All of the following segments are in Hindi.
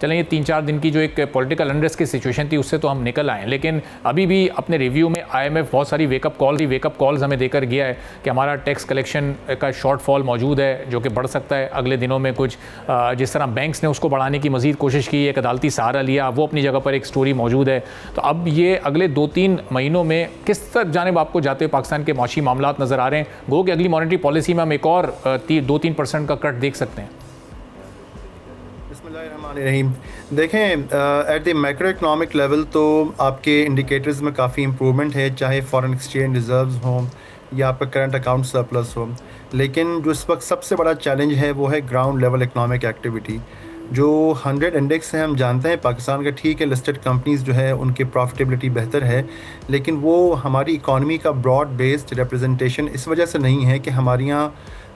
चलें ये 3-4 दिन की जो एक पॉलिटिकल अनरेस्ट की सिचुएशन थी उससे तो हम निकल आए, लेकिन अभी भी अपने रिव्यू में IMF बहुत सारी वेकअप कॉल्स हमें देकर गया है कि हमारा टैक्स कलेक्शन का शॉर्टफॉल मौजूद है जो कि बढ़ सकता है अगले दिनों में। कुछ जिस तरह बैंक्स ने उसको बढ़ाने की मज़ीद कोशिश की, एक अदालती सहारा लिया, वो अपनी जगह पर एक स्टोरी मौजूद है। तो अब ये अगले 2-3 महीनों में किस तरह जानिब आपको जाते हुए पाकिस्तान के माशी मामलात नज़र आ रहे हैं? गो कि अगली मॉनेटरी पॉलिसी में हम एक और 2-3% का कट देख सकते हैं। बिस्मिल्लाहिर्रहमानिर्रहीम। देखें, at the macro economic level तो आपके इंडिकेटर्स में काफ़ी इम्प्रूवमेंट है, चाहे फॉरेन एक्सचेंज रिजर्व्स हों या आपका करंट अकाउंट सरप्लस हो। लेकिन जो इस वक्त सबसे बड़ा चैलेंज है वो है ग्राउंड लेवल इकनॉमिक एक्टिविटी। जो 100 इंडेक्स है, हम जानते हैं पाकिस्तान का, ठीक है लिस्टेड कंपनीज़ जो है उनकी प्रॉफिटेबिलिटी बेहतर है, लेकिन वो हमारी इकॉनमी का ब्रॉड बेस्ड रिप्रेजेंटेशन इस वजह से नहीं है कि हमारे यहाँ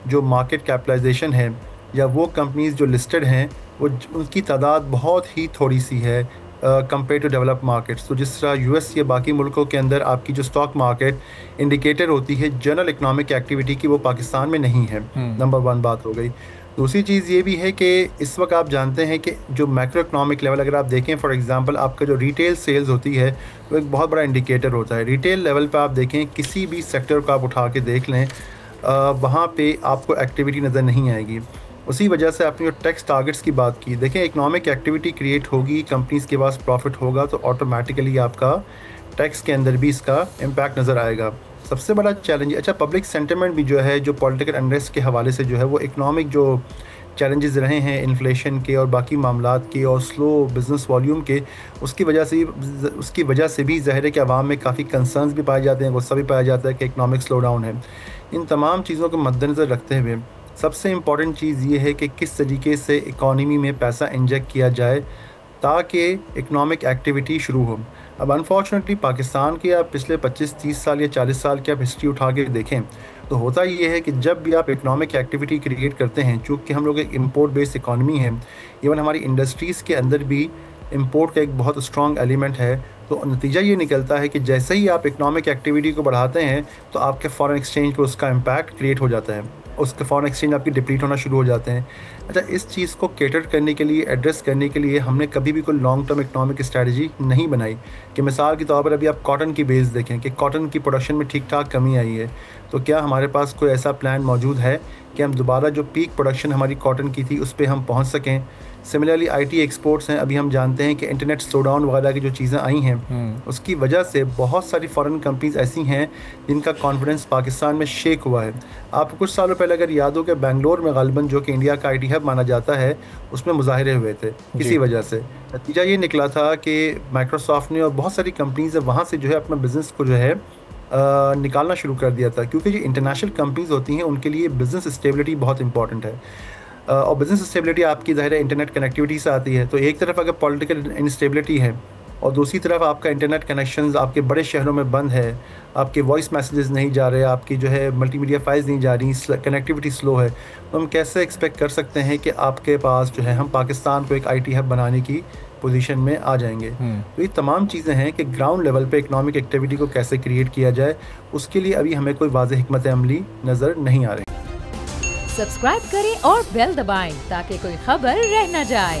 जो मार्केट कैपिटलाइजेशन है या वो कंपनीज़ जो लिस्टेड हैं वो उनकी तादाद बहुत ही थोड़ी सी है कंपेयर टू डेवलप मार्केट्स। तो जिस तरह US या बाकी मुल्कों के अंदर आपकी जो स्टॉक मार्केट इंडिकेटर होती है जनरल इकनॉमिक एक्टिविटी की, वो पाकिस्तान में नहीं है। नंबर 1 बात हो गई। दूसरी चीज़ ये भी है कि इस वक्त आप जानते हैं कि जो मैक्रो इकनॉमिक लेवल अगर आप देखें, फॉर एग्जांपल आपका जो रिटेल सेल्स होती है वो एक बहुत बड़ा इंडिकेटर होता है। रिटेल लेवल पे आप देखें, किसी भी सेक्टर को आप उठा के देख लें, वहाँ पे आपको एक्टिविटी नज़र नहीं आएगी। उसी वजह से आपने जो टैक्स टारगेट्स की बात की, देखें इकनॉमिक एक्टिविटी क्रिएट होगी, कंपनीज़ के पास प्रॉफिट होगा तो ऑटोमेटिकली आपका टैक्स के अंदर भी इसका इम्पैक्ट नज़र आएगा। सबसे बड़ा चैलेंज, अच्छा पब्लिक सेंटिमेंट भी जो है, जो पॉलिटिकल अनरेस्ट के हवाले से जो है वो इकनॉमिक जो चैलेंजेस रहे हैं इन्फ्लेशन के और बाकी मामलात के और स्लो बिज़नेस वॉल्यूम के, उसकी वजह से भी ज़ाहिर है कि आवाम में काफ़ी कंसर्न्स भी पाए जाते हैं, गुस्सा भी पाया जाता है कि इकनॉमिक स्लो डाउन है। इन तमाम चीज़ों को मद्देनज़र रखते हुए सबसे इम्पॉर्टेंट चीज़ ये है कि किस तरीके से इकॉनमी में पैसा इंजेक्ट किया जाए ताकि इकनॉमिक एक्टिविटी शुरू हो। अब अनफॉर्चुनेटली पाकिस्तान की आप पिछले 25-30 साल या 40 साल की आप हिस्ट्री उठा के देखें तो होता ये है कि जब भी आप इकनॉमिक एक्टिविटी क्रिएट करते हैं, चूँकि हम लोग एक इम्पोर्ट बेस्ड इकॉनमी है, इवन हमारी इंडस्ट्रीज़ के अंदर भी इम्पोर्ट का एक बहुत स्ट्रॉन्ग एलिमेंट है, तो नतीजा ये निकलता है कि जैसे ही आप इकनॉमिक एक्टिविटी को बढ़ाते हैं तो आपके फॉरेन एक्सचेंज पर उसका इम्पैक्ट क्रिएट हो जाता है, उसके फॉरेन एक्सचेंज आपकी डिप्लीट होना शुरू हो जाते हैं। अच्छा, इस चीज़ को कैटर करने के लिए, एड्रेस करने के लिए हमने कभी भी कोई लॉन्ग टर्म इकनॉमिक स्ट्रेटजी नहीं बनाई। कि मिसाल के तौर पर अभी आप कॉटन की बेस देखें कि कॉटन की प्रोडक्शन में ठीक ठाक कमी आई है, तो क्या हमारे पास कोई ऐसा प्लान मौजूद है कि हम दोबारा जो पीक प्रोडक्शन हमारी कॉटन की थी उस पर हम पहुँच सकें? सिमिलरली IT एक्सपोर्ट्स हैं, अभी हम जानते हैं कि इंटरनेट स्लोडाउन वगैरह की जो चीज़ें आई हैं उसकी वजह से बहुत सारी फॉरेन कंपनीज ऐसी हैं जिनका कॉन्फिडेंस पाकिस्तान में शेक हुआ है। आपको कुछ सालों पहले अगर याद हो कि बेंगलोर में गालिबन जो कि इंडिया का IT हब माना जाता है, उसमें मुजाहरे हुए थे इसी वजह से। नतीजा ये निकला था कि माइक्रोसॉफ्ट ने और बहुत सारी कंपनीज वहाँ से जो है अपना बिज़नेस को जो है निकालना शुरू कर दिया था, क्योंकि जो इंटरनेशनल कंपनीज होती हैं उनके लिए बिज़नेस स्टेबिलिटी बहुत इंपॉर्टेंट है। और बिज़नेस स्टेबिलिटी आपकी ज़ाहिर है इंटरनेट कनेक्टिविटी से आती है। तो एक तरफ अगर पॉलिटिकल इंस्टेबिलिटी है और दूसरी तरफ आपका इंटरनेट कनेक्शंस आपके बड़े शहरों में बंद है, आपके वॉइस मैसेजेस नहीं जा रहे, आपकी जो है मल्टीमीडिया फाइल्स नहीं जा रही, कनेक्टिविटी स्लो है, तो हम कैसे एक्सपेक्ट कर सकते हैं कि आपके पास जो है हम पाकिस्तान को एक IT हब बनाने की पोजीशन में आ जाएंगे? तो ये तमाम चीज़ें हैं कि ग्राउंड लेवल पे इकनॉमिक एक्टिविटी को कैसे क्रिएट किया जाए, उसके लिए अभी हमें कोई वाज़ेह हिकमत अमली नज़र नहीं आ रही। सब्सक्राइब करें और बेल दबाएं ताकि कोई खबर रह न जाए।